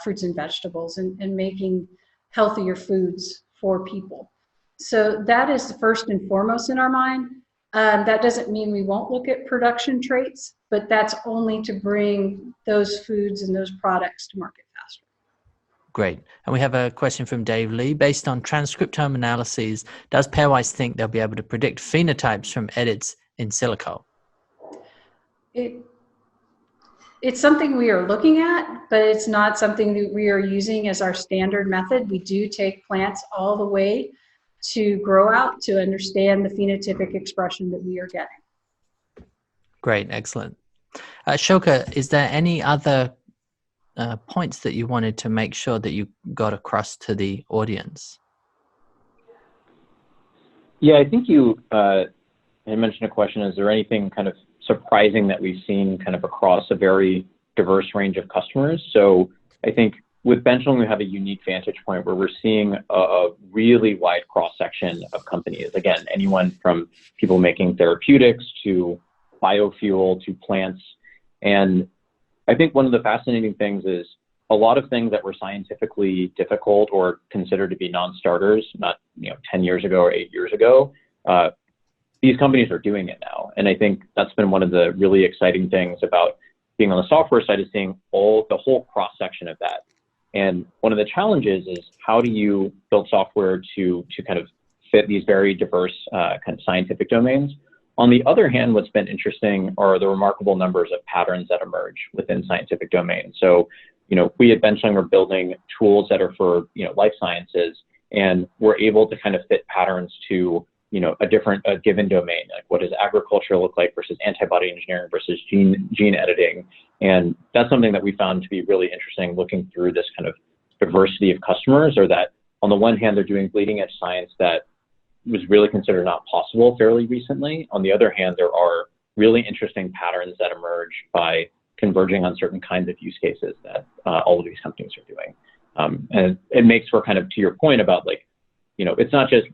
fruits and vegetables and making healthier foods for people. So that is first and foremost in our mind. That doesn't mean we won't look at production traits, but that's only to bring those foods and those products to market faster. Great. And we have a question from Dave Lee. Based on transcriptome analyses, does Pairwise think they'll be able to predict phenotypes from edits in silico? It's something we are looking at, but it's not something that we are using as our standard method. We do take plants all the way to grow out to understand the phenotypic expression that we are getting. Great, excellent. Ashoka, is there any other points that you wanted to make sure that you got across to the audience? Yeah, I think you mentioned a question. Is there anything kind of surprising that we've seen kind of across a very diverse range of customers? So I think with Benchling, we have a unique vantage point where we're seeing a really wide cross-section of companies. Again, anyone from people making therapeutics to biofuel to plants. And I think one of the fascinating things is a lot of things that were scientifically difficult or considered to be non-starters, not 10 years ago or 8 years ago, these companies are doing it now. And I think that's been one of the really exciting things about being on the software side, is seeing the whole cross-section of that. And one of the challenges is, how do you build software to kind of fit these very diverse kind of scientific domains? On the other hand, what's been interesting are the remarkable numbers of patterns that emerge within scientific domains. So, we at Benchling are building tools that are for, life sciences, and we're able to kind of fit patterns to a given domain. Like, what does agriculture look like versus antibody engineering versus gene editing? And that's something that we found to be really interesting, looking through this kind of diversity of customers, or that on the one hand, they're doing bleeding edge science that was really considered not possible fairly recently. On the other hand, there are really interesting patterns that emerge by converging on certain kinds of use cases that all of these companies are doing. And it makes for kind of, to your point about like, it's not just,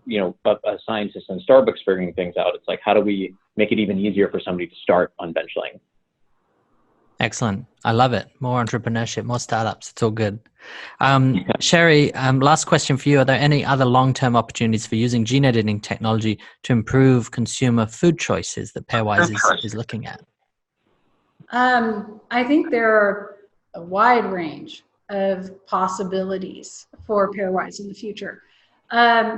a scientist in Starbucks figuring things out. It's like, how do we make it even easier for somebody to start on Benchling? Excellent. I love it. More entrepreneurship, more startups. It's all good. Sherry, last question for you. Are there any other long-term opportunities for using gene editing technology to improve consumer food choices that Pairwise is looking at? I think there are a wide range of possibilities for Pairwise in the future.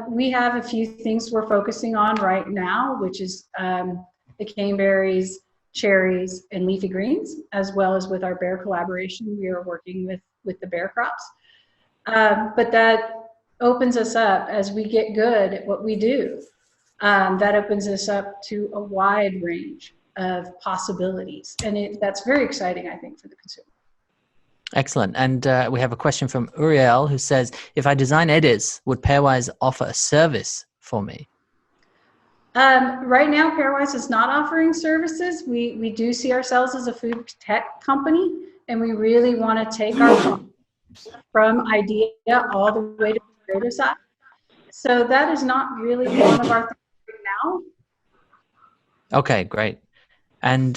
We have a few things we're focusing on right now, which is the caneberries, cherries, and leafy greens, as well as with our bear collaboration. We are working with the bear crops. But that opens us up as we get good at what we do. That opens us up to a wide range of possibilities. And that's very exciting, I think, for the consumer. Excellent. And we have a question from Uriel who says, if I design edits, would Pairwise offer a service for me? Right now, Pairwise is not offering services. We do see ourselves as a food tech company, and we really want to take our from idea all the way to the prototype. So that is not really one of our things right now. Okay, great. And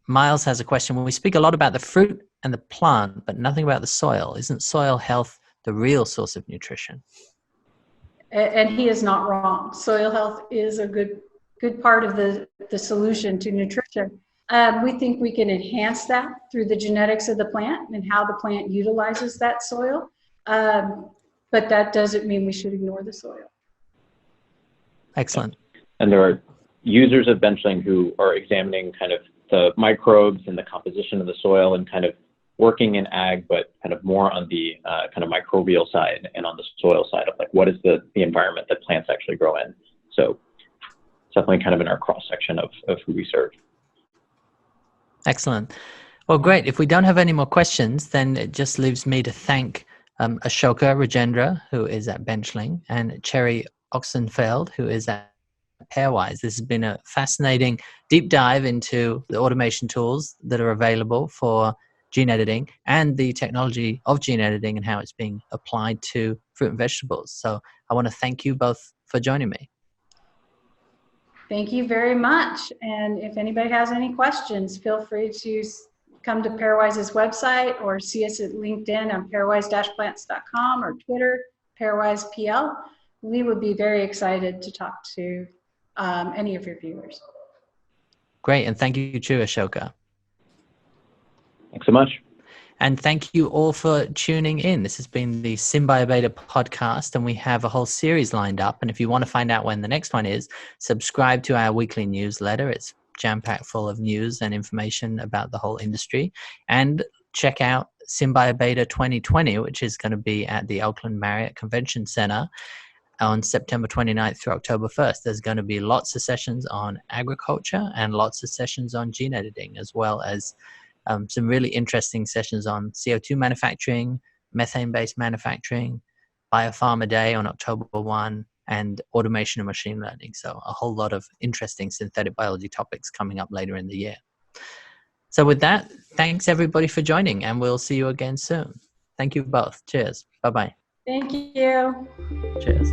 Miles has a question. When we speak a lot about the fruit and the plant, but nothing about the soil, isn't soil health the real source of nutrition? And he is not wrong. Soil health is a good part of the solution to nutrition. We think we can enhance that through the genetics of the plant and how the plant utilizes that soil. But that doesn't mean we should ignore the soil. Excellent. And there are users of Benchling who are examining kind of the microbes and the composition of the soil and kind of working in ag, but kind of more on the kind of microbial side and on the soil side of like what is the environment that plants actually grow in. So it's definitely kind of in our cross section of who we serve. Excellent. Well, great. If we don't have any more questions, then it just leaves me to thank Ashoka Rajendra, who is at Benchling, and Cherry Oxenfeld, who is at Pairwise. This has been a fascinating deep dive into the automation tools that are available for gene editing and the technology of gene editing and how it's being applied to fruit and vegetables. So I want to thank you both for joining me. Thank you very much. And if anybody has any questions, feel free to come to Pairwise's website or see us at LinkedIn on pairwise-plants.com or Twitter, PairwisePL. We would be very excited to talk to any of your viewers. Great. And thank you too, Ashoka. Thanks so much. And thank you all for tuning in. This has been the SynBioBeta podcast, and we have a whole series lined up. And if you want to find out when the next one is, subscribe to our weekly newsletter. It's jam-packed full of news and information about the whole industry. And check out SynBioBeta 2020, which is going to be at the Oakland Marriott Convention Center on September 29th through October 1st. There's going to be lots of sessions on agriculture and lots of sessions on gene editing, as well as some really interesting sessions on CO2 manufacturing, methane-based manufacturing, Biopharma Day on October 1, and automation and machine learning. So a whole lot of interesting synthetic biology topics coming up later in the year. So with that, thanks everybody for joining, and we'll see you again soon. Thank you both. Cheers. Bye-bye. Thank you. Cheers.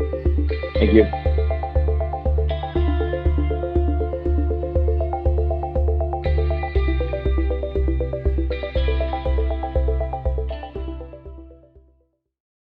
Thank you.